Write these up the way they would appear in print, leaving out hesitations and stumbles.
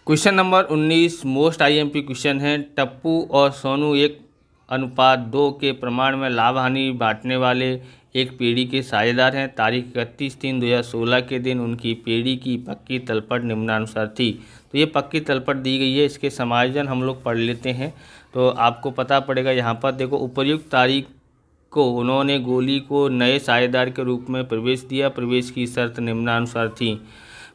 Question number 19 most IMP question है। टप्पू और सोनू 1:2 के प्रमाण में लाभ हानि बांटने वाले एक पीढ़ी के साझेदार हैं। तारीख 31/3/2016 के दिन उनकी पीढ़ी की पक्की तलपट निम्नानुसार थी। तो ये पक्की तलपट दी गई है, इसके समायोजन हम लोग पढ़ लेते हैं तो आपको पता पड़ेगा। यहाँ पर देखो, उपर्युक्त तारीख को उन्होंने गोली को नए साझेदार के रूप में प्रवेश दिया। प्रवेश की शर्त निम्नानुसार थी।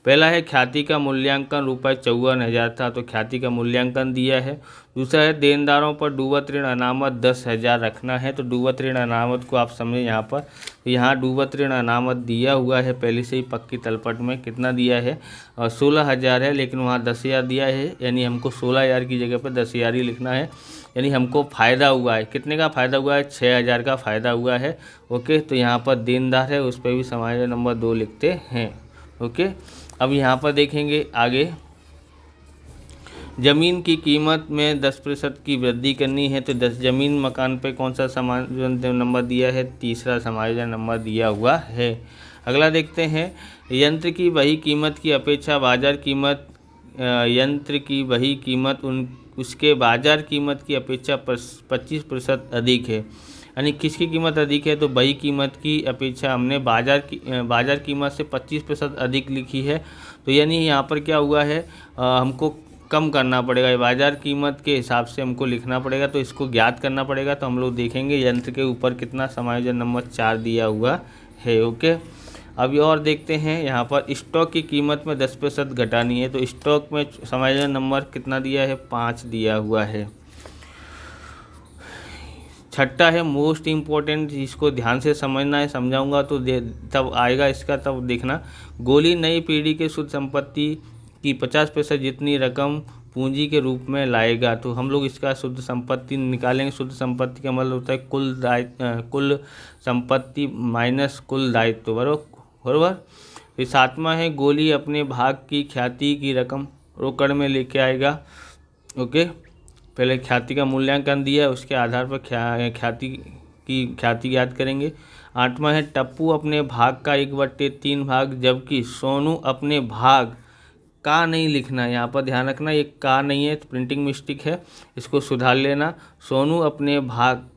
पहला है ख्याति का मूल्यांकन ₹54,000 था, तो ख्याति का मूल्यांकन दिया है। दूसरा है देनदारों पर डूबत ऋण अनामत 10,000 रखना है। तो डूबत ऋण अनामत को आप समझें यहाँ पर, तो यहाँ डूबत ऋण अनामत दिया हुआ है पहले से ही पक्की तलपट में। कितना दिया है? 16,000 है, लेकिन वहाँ 10,000 दिया है, यानी हमको 16,000 की जगह पर 10,000 ही लिखना है। यानी हमको फ़ायदा हुआ है। कितने का फ़ायदा हुआ है? 6,000 का फ़ायदा हुआ है। ओके, तो यहाँ पर देनदार है, उस पर भी समायोजन नंबर 2 लिखते हैं। ओके, अब यहाँ पर देखेंगे आगे, ज़मीन की कीमत में 10% की वृद्धि करनी है। तो 10 ज़मीन मकान पे कौन सा समायोजन नंबर दिया है? तीसरा समायोजन नंबर दिया हुआ है। अगला देखते हैं, यंत्र की वही कीमत की अपेक्षा बाजार कीमत, यंत्र की वही कीमत उसके बाजार कीमत की अपेक्षा 25% अधिक है। यानी किसकी कीमत अधिक है? तो वही कीमत की अपेक्षा हमने बाजार कीमत से 25% अधिक लिखी है। तो यानी यहाँ पर क्या हुआ है, हमको कम करना पड़ेगा, बाजार कीमत के हिसाब से हमको लिखना पड़ेगा। तो इसको ज्ञात करना पड़ेगा। तो हम लोग देखेंगे यंत्र के ऊपर कितना समायोजन नंबर 4 दिया हुआ है। ओके, अभी और देखते हैं, यहाँ पर स्टॉक की कीमत में 10% घटानी है। तो स्टॉक में समायोजन नंबर कितना दिया है? 5 दिया हुआ है। छठा है मोस्ट इम्पोर्टेंट, इसको ध्यान से समझना है, समझाऊंगा तो तब आएगा इसका, तब देखना। गोली नई पीढ़ी के शुद्ध संपत्ति की 50% जितनी रकम पूंजी के रूप में लाएगा। तो हम लोग इसका शुद्ध संपत्ति निकालेंगे। शुद्ध संपत्ति का मतलब होता है कुल संपत्ति माइनस कुल दायित्व, बरोबर। फिर सातवां है, गोली अपने भाग की ख्याति की रकम रोकड़ में लेके आएगा। ओके, पहले ख्याति का मूल्यांकन दिया है, उसके आधार पर ख्याति ज्ञात करेंगे। आठवां है, टप्पू अपने भाग का 1/3 भाग, जबकि सोनू अपने भाग का नहीं लिखना है। यहाँ पर ध्यान रखना, ये का नहीं है, तो प्रिंटिंग मिस्टेक है, इसको सुधार लेना। सोनू अपने भाग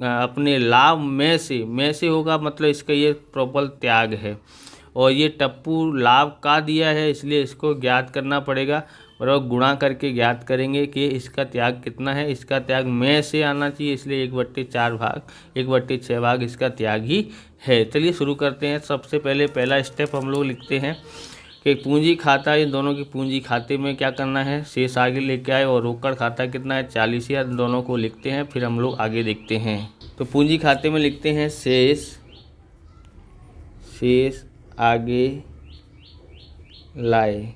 अपने लाभ में से होगा, मतलब इसका ये प्रॉपर त्याग है। और ये टप्पू लाभ का दिया है, इसलिए इसको ज्ञात करना पड़ेगा और गुणा करके ज्ञात करेंगे कि इसका त्याग कितना है। इसका त्याग में से आना चाहिए, इसलिए 1/4 भाग, 1/6 भाग इसका त्याग ही है। चलिए शुरू करते हैं। सबसे पहले पहला स्टेप हम लोग लिखते हैं कि पूंजी खाता, इन दोनों की पूंजी खाते में क्या करना है? शेष आगे लेके आए। और रोकड़ खाता कितना है? 40,000, दोनों को लिखते हैं, फिर हम लोग आगे देखते हैं। तो पूंजी खाते में लिखते हैं शेष आगे लाए।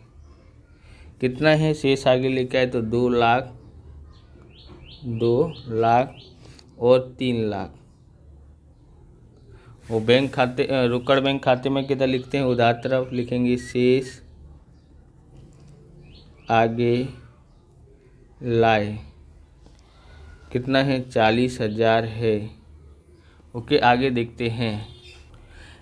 कितना है? शेष आगे लेके आए तो 2 लाख और 3 लाख। वो बैंक खाते, रोकड़ बैंक खाते में कितना लिखते हैं? उधार तरफ लिखेंगे शेष आगे लाए। कितना है? 40,000 है। ओके, आगे देखते हैं।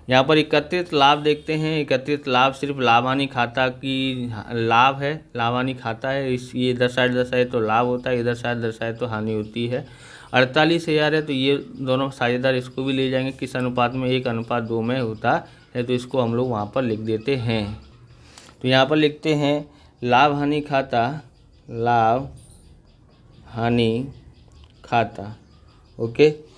यहाँ पर एकत्रित लाभ देखते हैं। एकत्रित लाभ सिर्फ लाभ हानि खाता की लाभ है, लाभ हानि खाता है। ये इधर साइड दर्शाए तो लाभ होता है, इधर साइड दर्शाए तो हानि होती है। 48,000 है, तो ये दोनों साझेदार इसको भी ले जाएंगे। किस अनुपात में? 1:2 में होता है, तो इसको हम लोग वहाँ पर लिख देते हैं। तो यहाँ पर लिखते हैं लाभ हानि खाता, लाभ हानि खाता। ओके,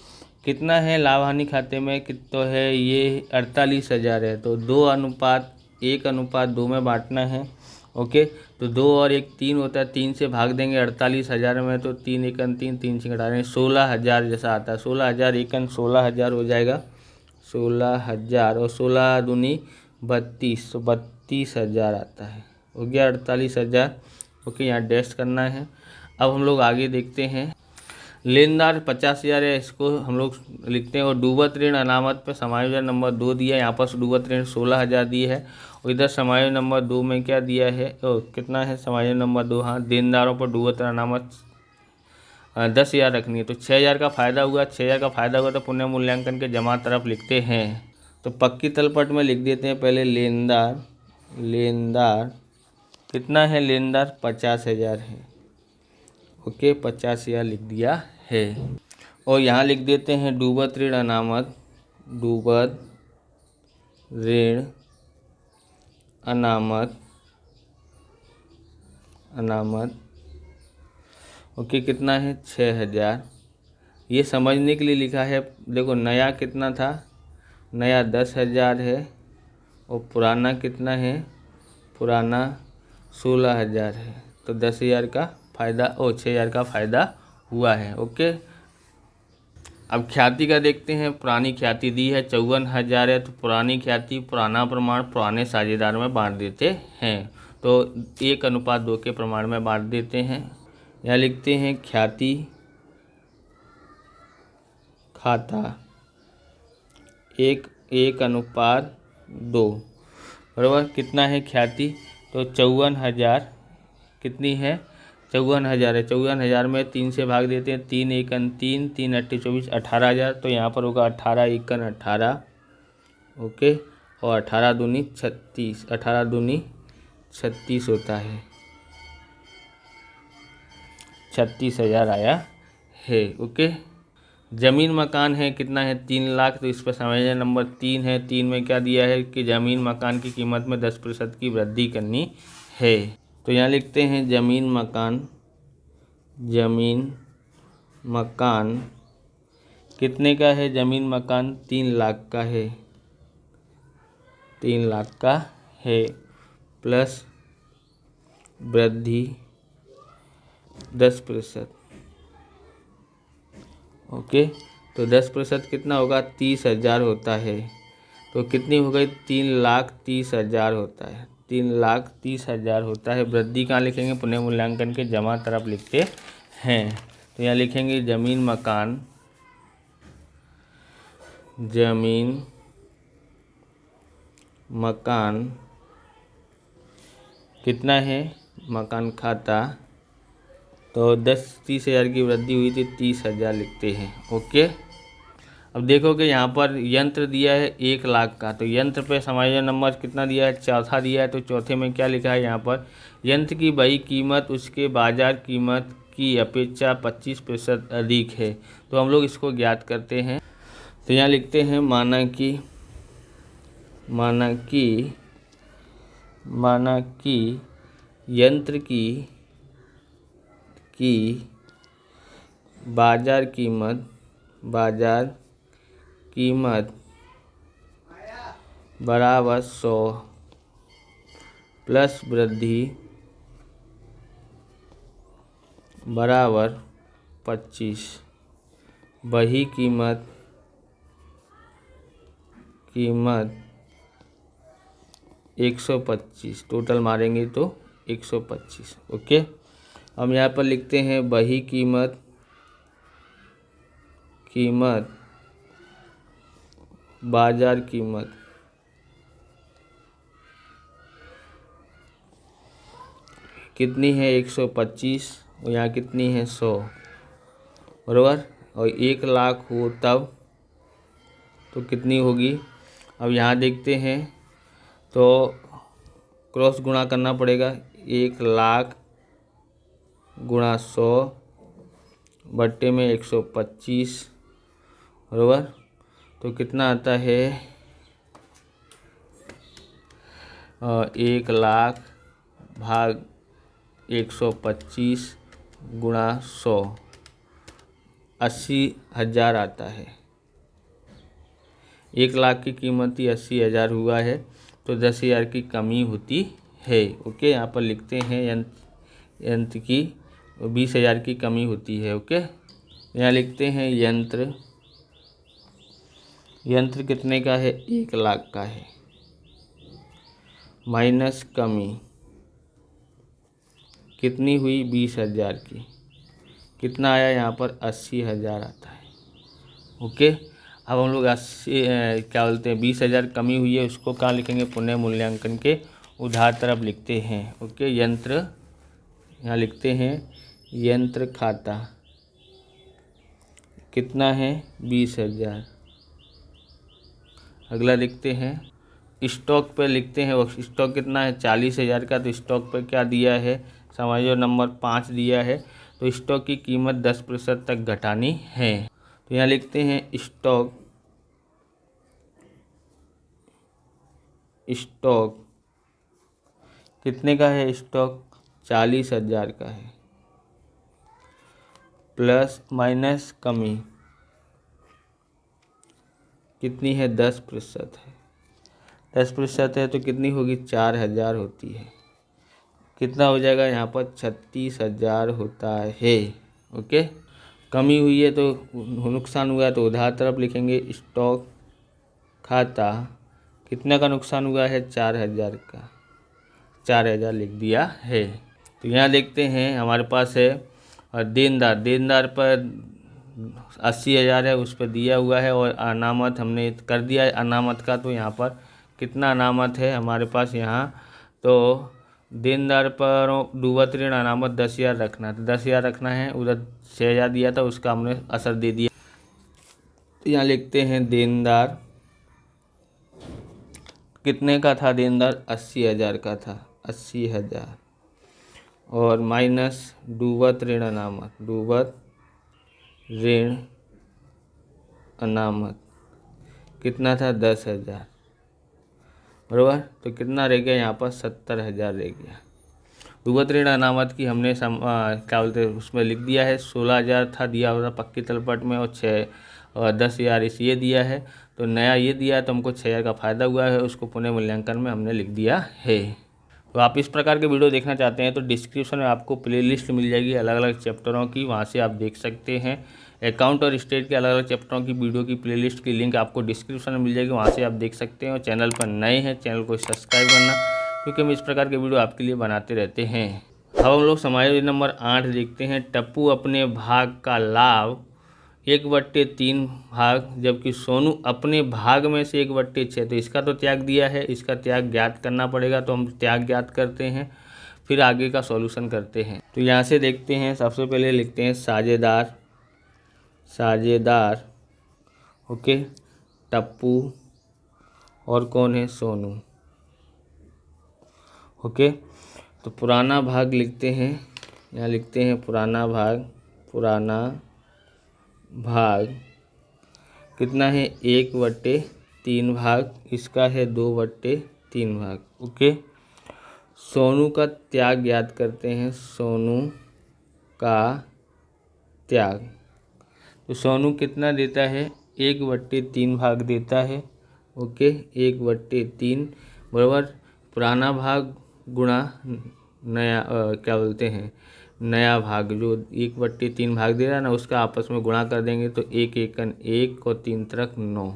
कितना है लाभ हानि खाते में? कितना है? ये 48,000 है। तो 2:1:2 में बांटना है। ओके, तो 2 और 1 3 होता है, 3 से भाग देंगे 48,000 में, तो 3 1 3, 3 से घटा देंगे 16,000 जैसा आता है। 16,000 1 16,000 हो जाएगा, 16,000 और 16 दूनी 32, तो 32,000 आता है। हो गया 48,000। ओके, यहाँ डैश करना है। अब हम लोग आगे देखते हैं। लेनदार 50,000 है, इसको हम लोग लिखते हैं। और डूबत ऋण अनामत पे समायोजन नंबर 2 दिया है। यहाँ पर डूबत ऋण 16,000 दी है, और इधर समायोजन नंबर 2 में क्या दिया है? कितना है समायोजन नंबर 2? हाँ, देनदारों पर डूबत ऋण अनामत 10,000 रखनी है। तो 6,000 का फ़ायदा हुआ। 6,000 का फ़ायदा हुआ तो पुनः मूल्यांकन के जमा तरफ लिखते हैं। तो पक्की तलपट में लिख देते हैं पहले लेनदार कितना है लेनदार 50,000 है। ओके 50,000 लिख दिया है। और यहाँ लिख देते हैं डूबत ऋण अनामत, डूबत ऋण अनामत, अनामत ओके कितना है 6,000। ये समझने के लिए लिखा है। देखो नया कितना था, नया 10,000 है और पुराना कितना है, पुराना 16,000 है। तो 10,000 का फ़ायदा और 6,000 का फ़ायदा हुआ है। ओके अब ख्याति का देखते हैं। पुरानी ख्याति दी है 54,000 है, तो पुरानी ख्याति पुराना प्रमाण पुराने साझेदार में बांट देते हैं। तो 1:2 के प्रमाण में बांट देते हैं। यहाँ लिखते हैं ख्याति खाता 1:2 बराबर कितना है ख्याति, तो 54,000 कितनी है, 54,000 है। 54,000 में 3 से भाग देते हैं, 3 एकन 3, 3 अट्ठे 24, 18,000। तो यहाँ पर होगा 18 एकन 18 ओके, और 18 दूनी 36, 18 दूनी 36 होता है, 36,000 आया है। ओके ज़मीन मकान है कितना है 3 लाख। तो इस पर समझना नंबर 3 है। 3 में क्या दिया है कि ज़मीन मकान की कीमत में 10% की वृद्धि करनी है। तो यहाँ लिखते हैं ज़मीन मकान, ज़मीन मकान कितने का है, ज़मीन मकान 3 लाख का है, 3 लाख का है प्लस वृद्धि 10%। ओके तो 10% कितना होगा 30,000 होता है। तो कितनी हो गई 3,30,000 होता है, 3,30,000 होता है। वृद्धि कहाँ लिखेंगे, पुनः मूल्यांकन के जमा तरफ लिखते हैं। तो यहाँ लिखेंगे ज़मीन मकान, ज़मीन मकान कितना है, मकान खाता तो 30,000 की वृद्धि हुई थी, 30,000 लिखते हैं। ओके अब देखो कि यहाँ पर यंत्र दिया है 1 लाख का। तो यंत्र पे समायोजन नंबर कितना दिया है, चौथा दिया है। तो चौथे में क्या लिखा है, यहाँ पर यंत्र की बही कीमत उसके बाजार कीमत की अपेक्षा 25% अधिक है। तो हम लोग इसको ज्ञात करते हैं। तो यहाँ लिखते हैं माना कि यंत्र की बाजार कीमत बराबर 100 प्लस वृद्धि बराबर 25, बही कीमत 125, टोटल मारेंगे तो 125। ओके हम यहाँ पर लिखते हैं बही कीमत बाजार कीमत कितनी है 125 और यहाँ कितनी है 100 बराबर। और 1 लाख हो तब तो कितनी होगी। अब यहाँ देखते हैं तो क्रॉस गुणा करना पड़ेगा, 1 लाख गुणा 100 बट्टे में 125 बराबर। तो कितना आता है 1 लाख भाग 125 गुणा 100, 80,000 आता है। 1 लाख की कीमत ही 80,000 हुआ है, तो 10,000 की कमी होती है। ओके यहाँ पर लिखते हैं यंत्र की 20,000 की कमी होती है। ओके यहाँ लिखते हैं यंत्र कितने का है 1 लाख का है, माइनस कमी कितनी हुई 20,000 की, कितना आया यहाँ पर 80,000 आता है। ओके अब हम लोग 80 क्या बोलते हैं 20,000 कमी हुई है, उसको कहाँ लिखेंगे, पुनः मूल्यांकन के उधार तरफ लिखते हैं। ओके यंत्र यहाँ लिखते हैं यंत्र खाता कितना है 20,000। अगला लिखते हैं स्टॉक पे लिखते हैं, वो स्टॉक कितना है 40,000 का। तो स्टॉक पे क्या दिया है, समायोजन नंबर 5 दिया है। तो स्टॉक की कीमत 10% तक घटानी है। तो यहाँ लिखते हैं स्टॉक कितने का है, स्टॉक 40,000 का है, प्लस माइनस कमी कितनी है 10% है। 10% है तो कितनी होगी 4,000 होती है। कितना हो जाएगा यहाँ पर 36,000 होता है। ओके, कमी हुई है तो नुकसान हुआ है तो उधार तरफ लिखेंगे स्टॉक खाता कितने का नुकसान हुआ है 4,000 का, 4,000 लिख दिया है। तो यहाँ देखते हैं हमारे पास है देनदार पर 80,000 है, उस पर दिया हुआ है और अनामत हमने कर दिया है अनामत का। तो यहाँ पर कितना अनामत है हमारे पास यहाँ, तो देनदार पर डूबत ऋण अनामत 10,000 रखना है। तो 10,000 रखना है, उधर 6,000 दिया था उसका हमने असर दे दिया। तो यहाँ लिखते हैं देनदार कितने का था, देनदार 80,000 का था, 80,000 और माइनस डूबत ऋण अनामत कितना था 10,000 बराबर। तो कितना रह गया यहाँ पर 70,000 रह गया। डूबत ऋण अनामत की हमने क्या बोलते हैं उसमें लिख दिया है, 16,000 था दिया हुआ पक्की तलपट में और 10,000 इस ये दिया है। तो नया ये दिया है तो हमको 6,000 का फ़ायदा हुआ है, उसको पुनः मूल्यांकन में हमने लिख दिया है। तो आप इस प्रकार के वीडियो देखना चाहते हैं तो डिस्क्रिप्शन में आपको प्लेलिस्ट मिल जाएगी अलग अलग चैप्टरों की, वहाँ से आप देख सकते हैं। अकाउंट और स्टेट के अलग अलग चैप्टरों की वीडियो की प्लेलिस्ट की लिंक आपको डिस्क्रिप्शन में मिल जाएगी, वहाँ से आप देख सकते हैं। और चैनल पर नए हैं चैनल को सब्सक्राइब करना, क्योंकि हम इस प्रकार के वीडियो आपके लिए बनाते रहते हैं। अब हम लोग समायोजन नंबर 8 देखते हैं। टप्पू अपने भाग का लाभ 1/3 भाग, जबकि सोनू अपने भाग में से 1/6। तो इसका तो त्याग दिया है, इसका त्याग ज्ञात करना पड़ेगा। तो हम त्याग ज्ञात करते हैं, फिर आगे का सॉल्यूशन करते हैं। तो यहाँ से देखते हैं, सबसे पहले लिखते हैं साझेदार ओके, टप्पू और कौन है सोनू। ओके, तो पुराना भाग लिखते हैं, यहाँ लिखते हैं पुराना भाग कितना है 1/3 भाग, इसका है 2/3 भाग। ओके, सोनू का त्याग ज्ञात करते हैं, सोनू का त्याग। तो सोनू कितना देता है 1/3 भाग देता है। ओके, 1/3 बराबर पुराना भाग गुणा नया क्या बोलते हैं नया भाग, जो 1/3 भाग दे रहा है ना उसका आपस में गुणा कर देंगे। तो 1 एकन 1 और 3 त्रिक 9।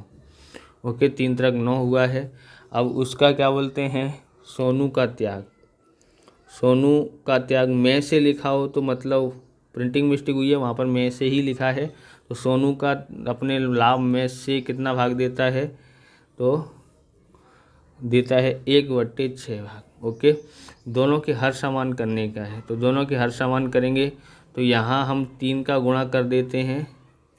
ओके, 3 त्रिक 9 हुआ है। अब उसका क्या बोलते हैं सोनू का त्याग में से लिखा हो तो मतलब प्रिंटिंग मिस्टेक हुई है, वहाँ पर में से ही लिखा है। तो सोनू का अपने लाभ में से कितना भाग देता है, तो देता है 1/6 भाग। ओके, दोनों के हर समान करने का है, तो दोनों के हर समान करेंगे। तो यहाँ हम 3 का गुणा कर देते हैं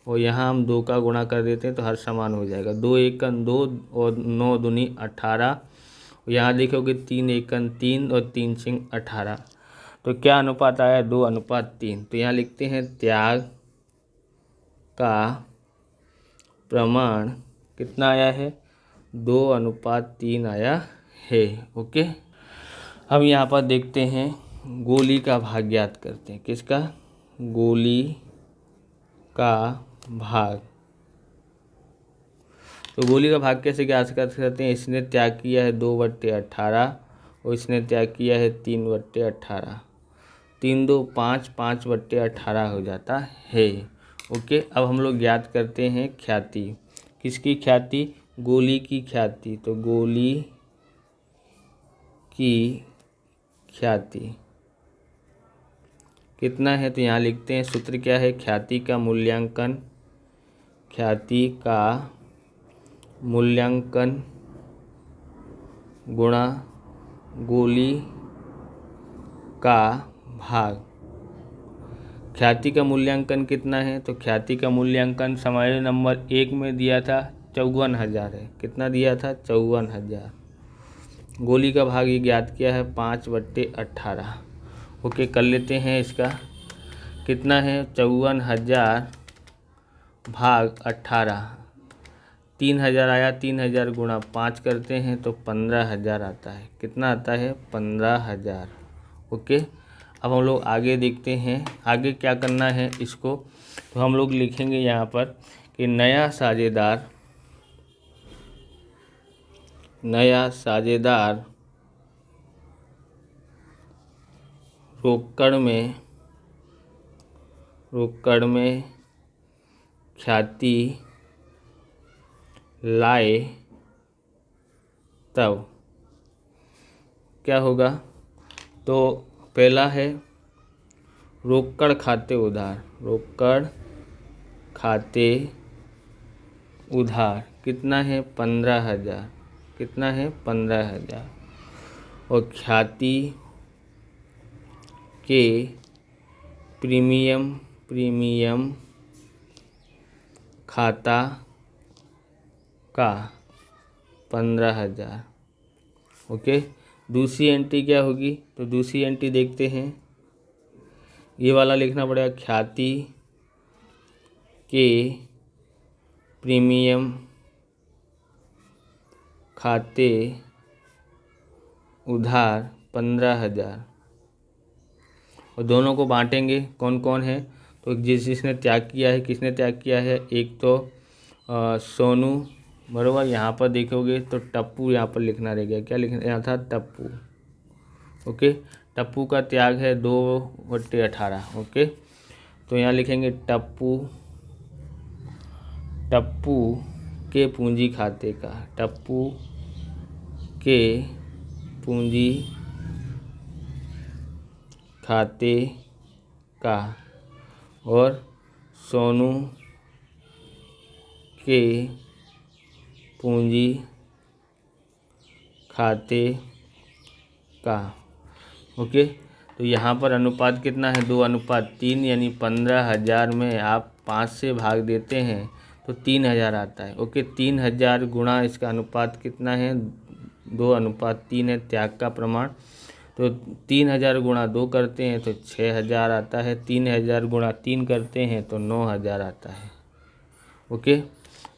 और यहाँ हम 2 का गुणा कर देते हैं, तो हर समान हो जाएगा। 2 एकन 2 और 9 दूनी 18। यहाँ देखोगे 3 एकन 3 और 3 छिंग 18। तो क्या अनुपात आया 2:3। तो यहाँ लिखते हैं त्याग का प्रमाण कितना आया है 2:3 आया है। ओके, अब यहाँ पर देखते हैं गोली का भाग ज्ञात करते हैं। किसका, गोली का भाग। तो गोली का भाग कैसे ज्ञात कर सकते हैं, इसने त्याग किया है 2/18 और इसने त्याग किया है 3/18। 3 2 5 5/18 हो जाता है। ओके, अब हम लोग ज्ञात करते हैं ख्याति। किसकी ख्याति, गोली की ख्याति। तो गोली की ख्याति कितना है, तो यहाँ लिखते हैं सूत्र क्या है, ख्याति का मूल्यांकन गुणा गोली का भाग। ख्याति का मूल्यांकन कितना है, तो ख्याति का मूल्यांकन समायोजन नंबर 1 में दिया था 54,000 है। कितना दिया था 54,000। गोली का भाग ये ज्ञात किया है 5/18। ओके, कर लेते हैं इसका। कितना है 54,000 भाग 18, 3,000 आया, 3,000 गुणा 5 करते हैं तो 15,000 आता है। कितना आता है 15,000। ओके, अब हम लोग आगे देखते हैं आगे क्या करना है इसको। तो हम लोग लिखेंगे यहाँ पर कि नया साझेदार रोकड़ में ख्याति लाए तब क्या होगा। तो पहला है रोकड़ खाते उधार कितना है 15,000। कितना है 15,000। और ख्याति के प्रीमियम खाता का 15,000। ओके, दूसरी एंट्री क्या होगी। तो दूसरी एंट्री देखते हैं, ये वाला लिखना पड़ेगा ख्याति के प्रीमियम खाते उधार 15,000। और दोनों को बांटेंगे, कौन कौन है। तो जिसने त्याग किया है, किसने त्याग किया है, एक तो सोनू, बराबर। यहाँ पर देखोगे तो टप्पू यहाँ पर लिखना रह गया, क्या लिखना यहाँ था टप्पू। ओके, टप्पू का त्याग है 2/18। ओके, तो यहाँ लिखेंगे टप्पू के पूंजी खाते का, टप्पू के पूंजी खाते का, और सोनू के पूंजी खाते का। ओके, तो यहाँ पर अनुपात कितना है 2/3, यानी 15,000 में आप 5 से भाग देते हैं तो 3,000 आता है। ओके, 3,000 गुणा इसका अनुपात कितना है 2/3 है, त्याग का प्रमाण। तो 3,000 गुणा 2 करते हैं तो 6,000 आता है। 3,000 गुणा 3 करते हैं तो 9,000 आता है। ओके,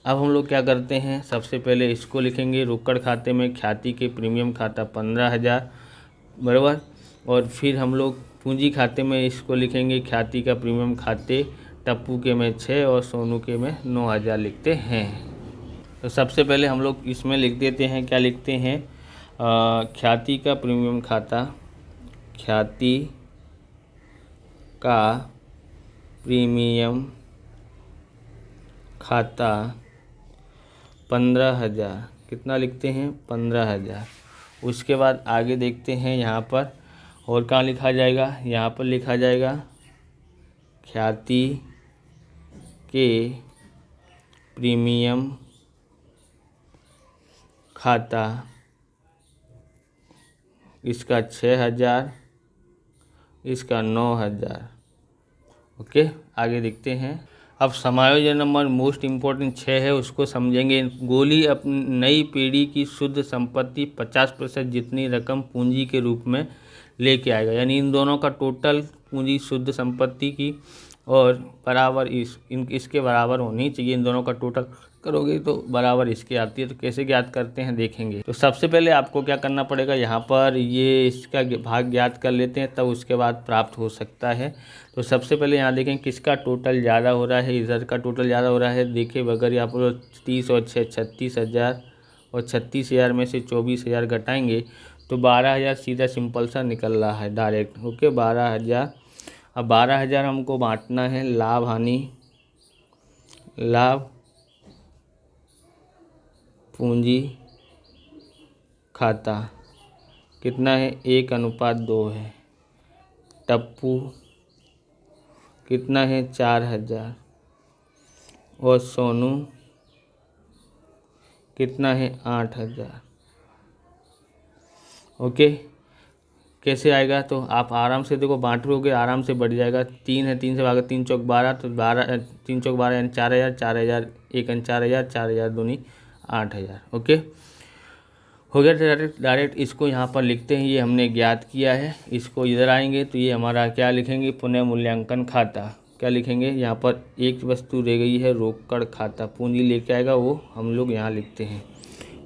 अब हम लोग क्या करते हैं, सबसे पहले इसको लिखेंगे रोकड़ खाते में ख्याति के प्रीमियम खाता 15,000, बराबर। और फिर हम लोग पूंजी खाते में इसको लिखेंगे ख्याति का प्रीमियम खाते, टप्पू के में 6 और सोनू के में 9,000 लिखते हैं। तो सबसे पहले हम लोग इसमें लिख देते हैं, क्या लिखते हैं, ख्याति का प्रीमियम खाता, ख्याति का प्रीमियम खाता 15,000। कितना लिखते हैं 15,000। उसके बाद आगे देखते हैं यहाँ पर, और कहाँ लिखा जाएगा, यहाँ पर लिखा जाएगा ख्याति के प्रीमियम खाता, इसका 6,000, इसका 9,000। ओके, आगे देखते हैं। अब समायोजन नंबर मोस्ट इम्पोर्टेंट 6 है, उसको समझेंगे। गोली अपनी नई पीढ़ी की शुद्ध संपत्ति 50% जितनी रकम पूंजी के रूप में लेके आएगा, यानी इन दोनों का टोटल पूंजी शुद्ध संपत्ति की और बराबर इसके बराबर होनी चाहिए। इन दोनों का टोटल करोगे तो बराबर इसके आती है। तो कैसे ज्ञात करते हैं देखेंगे। तो सबसे पहले आपको क्या करना पड़ेगा, यहाँ पर ये इसका भाग ज्ञात कर लेते हैं, तब उसके बाद प्राप्त हो सकता है। तो सबसे पहले यहाँ देखें किसका टोटल ज़्यादा हो रहा है, इधर का टोटल ज़्यादा हो रहा है। देखिए अगर यहाँ पर 30 और 6 36,000, और 36,000 में से 24,000 घटाएंगे तो 12,000 सीधा सिंपल सा निकल रहा है डायरेक्ट। ओके, 12,000। अब 12,000 हमको बांटना है लाभ हानि, लाभ पूंजी खाता कितना है 1/2 है। टप्पू कितना है 4,000, और सोनू कितना है 8,000। ओके, कैसे आएगा, तो आप आराम से देखो बांटोगे, आराम से बढ़ जाएगा। 3 है, 3 से भागा 3 चौक 12, तो 12 3 चौक 12 यानी 4,000, 4,000 1 4,000, 4,000 दूनी 8,000। ओके, हो गया। डायरेक्ट इसको यहाँ पर लिखते हैं, ये हमने ज्ञात किया है। इसको इधर आएंगे तो ये हमारा क्या लिखेंगे, पुनः मूल्यांकन खाता। क्या लिखेंगे, यहाँ पर एक वस्तु रह गई है, रोकड़ खाता, पूंजी लेके आएगा वो हम लोग यहाँ लिखते हैं।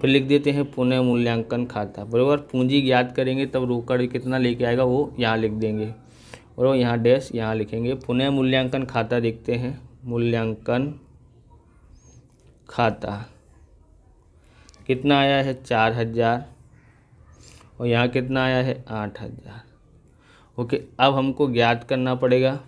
फिर लिख देते हैं पुनः मूल्यांकन खाता, बराबर। पूंजी ज्ञात करेंगे तब रोकड़ कितना लेके आएगा वो यहाँ लिख देंगे, और वो यहाँ डैश यहाँ लिखेंगे। पुनः मूल्यांकन खाता देखते हैं, मूल्यांकन खाता कितना आया है 4000, और यहाँ कितना आया है 8000। ओके, अब हमको ज्ञात करना पड़ेगा,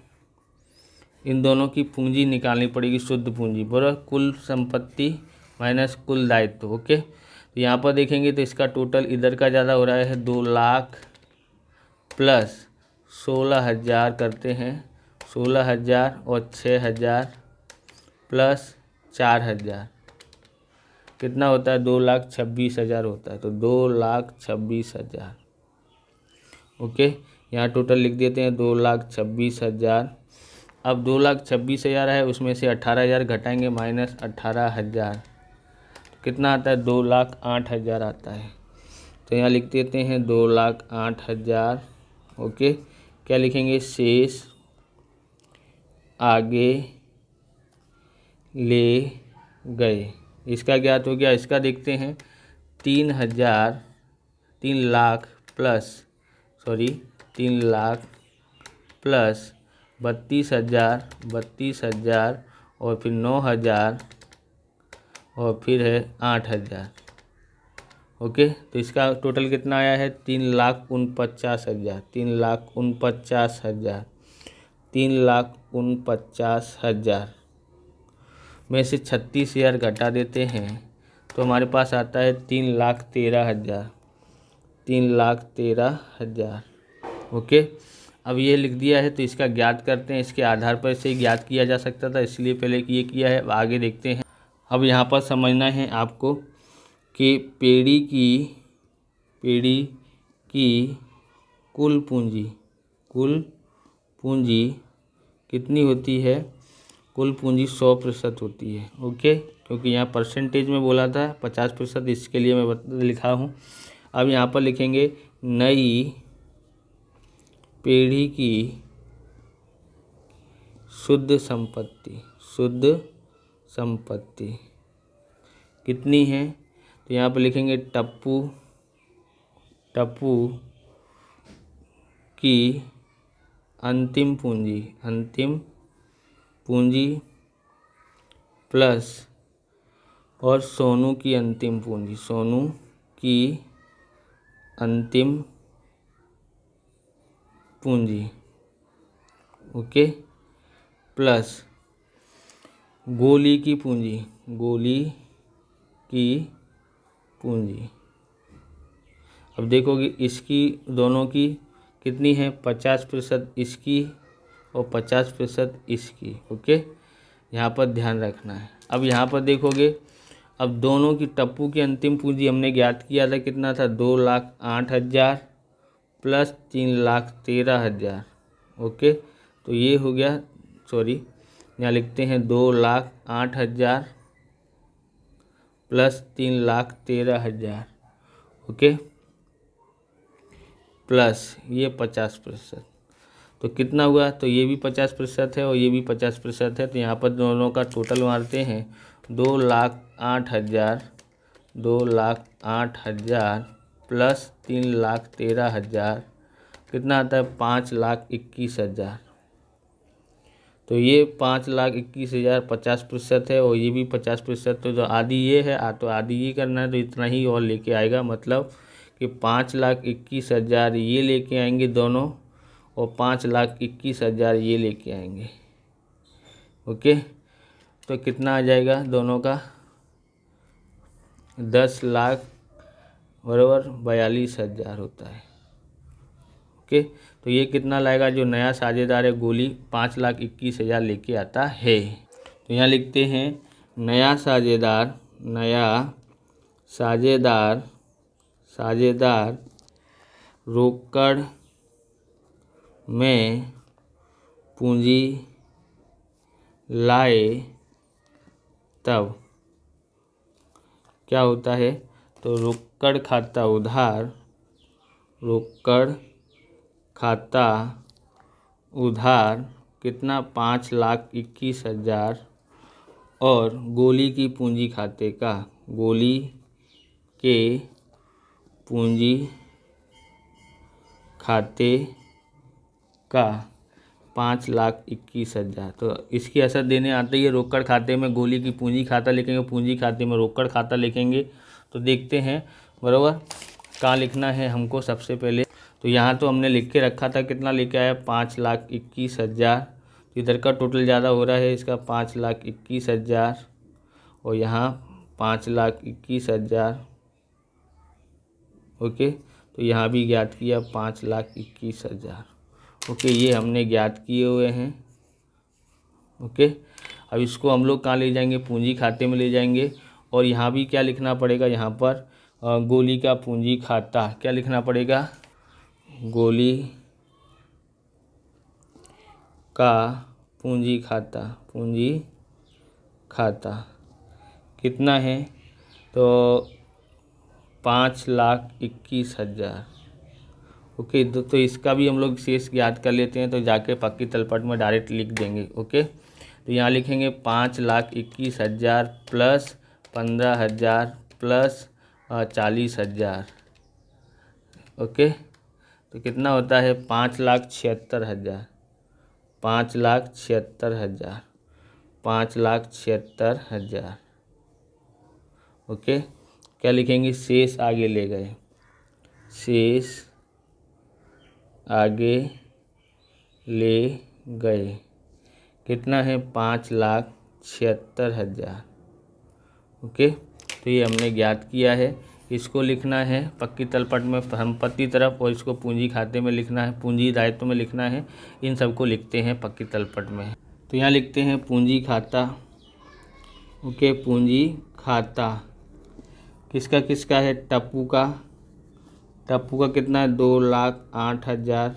इन दोनों की पूंजी निकालनी पड़ेगी, शुद्ध पूंजी, बराबर। कुल संपत्ति माइनस कुल दायित्व। ओके, तो यहाँ पर देखेंगे तो इसका टोटल इधर का ज़्यादा हो रहा है, 2 लाख प्लस 16,000 करते हैं, 16,000 और 6,000 प्लस 4,000 कितना होता है, 2,26,000 होता है। तो 2,26,000। ओके, यहाँ टोटल लिख देते हैं 2,26,000। अब 2,26,000 है, उसमें से 18,000 घटाएंगे, माइनस 18,000 कितना आता है, 2,08,000 आता है। तो यहाँ लिख देते हैं 2,08,000। ओके, क्या लिखेंगे, शेष आगे ले गए। इसका ज्ञात हो गया। इसका देखते हैं, 3 लाख प्लस 32,000 और फिर 9,000 और फिर है 8,000। ओके, तो इसका टोटल कितना आया है, 3,49,000, 3,49,000, 3,49,000 में से 36,000 घटा देते हैं तो हमारे पास आता है 3,13,000, 3,13,000। ओके, अब ये लिख दिया है तो इसका ज्ञात करते हैं। इसके आधार पर से ज्ञात किया जा सकता था, इसलिए पहले ये किया है। आगे देखते हैं। अब यहाँ पर समझना है आपको कि पेड़ी की कुल पूंजी कितनी होती है, कुल पूंजी 100% होती है। ओके, क्योंकि यहाँ परसेंटेज में बोला था 50%, इसके लिए मैं लिखा हूँ। अब यहाँ पर लिखेंगे नई पीढ़ी की शुद्ध संपत्ति कितनी है, तो यहाँ पर लिखेंगे टप्पू की अंतिम पूंजी प्लस और सोनू की अंतिम पूंजी ओके, प्लस गोली की पूंजी। अब देखोगे इसकी दोनों की कितनी है, 50% इसकी और 50% इसकी। ओके, यहाँ पर ध्यान रखना है। अब यहाँ पर देखोगे, अब दोनों की टप्पू की अंतिम पूंजी हमने ज्ञात किया था, कितना था, 2,08,000 प्लस 3,13,000। ओके, तो ये हो गया, यहाँ लिखते हैं 2,08,000 प्लस 3,13,000। ओके, प्लस ये 50%, तो कितना हुआ, तो ये भी 50% है और ये भी 50% है। तो यहाँ पर दोनों का टोटल मारते हैं, 2,08,000 प्लस 3,13,000 कितना आता है, 5,21,000। तो ये 5,21,000 50% है और ये भी 50%, तो जो आधी ये है तो आधी ये करना है, तो इतना ही और लेके आएगा। मतलब कि 5,21,000 ये लेके आएंगे दोनों, और 5,21,000 ये लेके आएंगे। ओके, तो कितना आ जाएगा दोनों का, 10 लाख बराबर 42,000 होता है। ओके, तो ये कितना लाएगा, जो नया साझेदार है गोली, 5,21,000 लेके आता है। तो यहाँ लिखते हैं नया साझेदार रोकड़ में पूंजी लाए तब क्या होता है, तो रोकड़ खाता उधार, रोकड़ खाता उधार कितना 5,21,000 और गोली की पूंजी खाते का, गोली के पूंजी खाते का 5,21,000। तो इसकी असर देने आती है। रोकड़ खाते में गोली की पूंजी खाता लिखेंगे, पूंजी खाते में रोकड़ खाता लिखेंगे। तो देखते हैं बराबर कहाँ लिखना है हमको। सबसे पहले तो यहाँ तो हमने लिख के रखा था, कितना लेके आया 5,21,000। तो इधर का टोटल ज़्यादा हो रहा है, इसका 5,21,000 और यहाँ 5,21,000। ओके, तो यहाँ भी ज्ञात किया 5,21,000। ओके, ये हमने ज्ञात किए हुए हैं। ओके, अब इसको हम लोग कहाँ ले जाएंगे, पूंजी खाते में ले जाएंगे। और यहाँ भी क्या लिखना पड़ेगा, यहाँ पर गोली का पूंजी खाता क्या लिखना पड़ेगा, गोली का पूंजी खाता, पूंजी खाता कितना है, तो 5,21,000। ओके, तो इसका भी हम लोग शेष ज्ञात कर लेते हैं। तो जाके पक्की तलपट में डायरेक्ट लिख देंगे। ओके, तो यहाँ लिखेंगे 5,21,000 प्लस 15,000 प्लस 40,000। ओके, तो कितना होता है 5,76,000, 5,76,000, 5,76,000। ओके, क्या लिखेंगे, शेष आगे ले गए, शेष आगे ले गए कितना है 5,76,000। ओके, तो ये हमने ज्ञात किया है। इसको लिखना है पक्की तलपट में संपत्ति तरफ और इसको पूंजी खाते में लिखना है, पूंजी दायित्व में लिखना है। इन सबको लिखते हैं पक्की तलपट में। तो यहाँ लिखते हैं पूंजी खाता। ओके, पूंजी खाता किसका किसका है, टप्पू का, टप्पू का कितना है 2,08,000।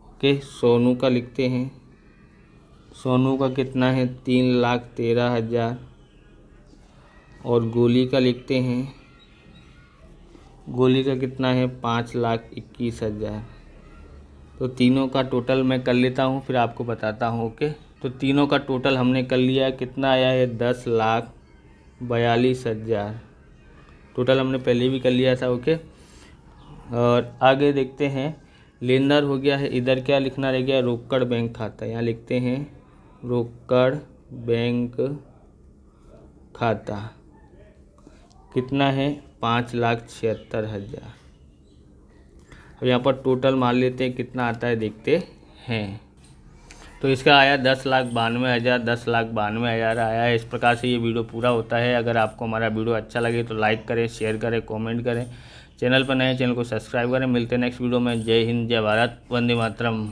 ओके, सोनू का लिखते हैं, सोनू का कितना है 3,13,000। और गोली का लिखते हैं, गोली का कितना है 5,21,000। तो तीनों का टोटल मैं कर लेता हूँ, फिर आपको बताता हूँ। ओके, तो तीनों का टोटल हमने कर लिया है, कितना आया है 10,42,000 टोटल हमने पहले भी कर लिया था। ओके, और आगे देखते हैं, लेनदार हो गया है। इधर क्या लिखना रह गया, रोकड़ बैंक खाता। यहाँ लिखते हैं रोकड़ बैंक खाता कितना है 5,76,000। अब यहाँ पर टोटल मान लेते हैं कितना आता है, देखते हैं। तो इसका आया 10,92,000, 10,92,000 आया है। इस प्रकार से ये वीडियो पूरा होता है। अगर आपको हमारा वीडियो अच्छा लगे तो लाइक करें, शेयर करें, कमेंट करें। चैनल पर नए चैनल को सब्सक्राइब करें। मिलते हैं नेक्स्ट वीडियो में। जय हिंद, जय भारत, वंदे मातरम।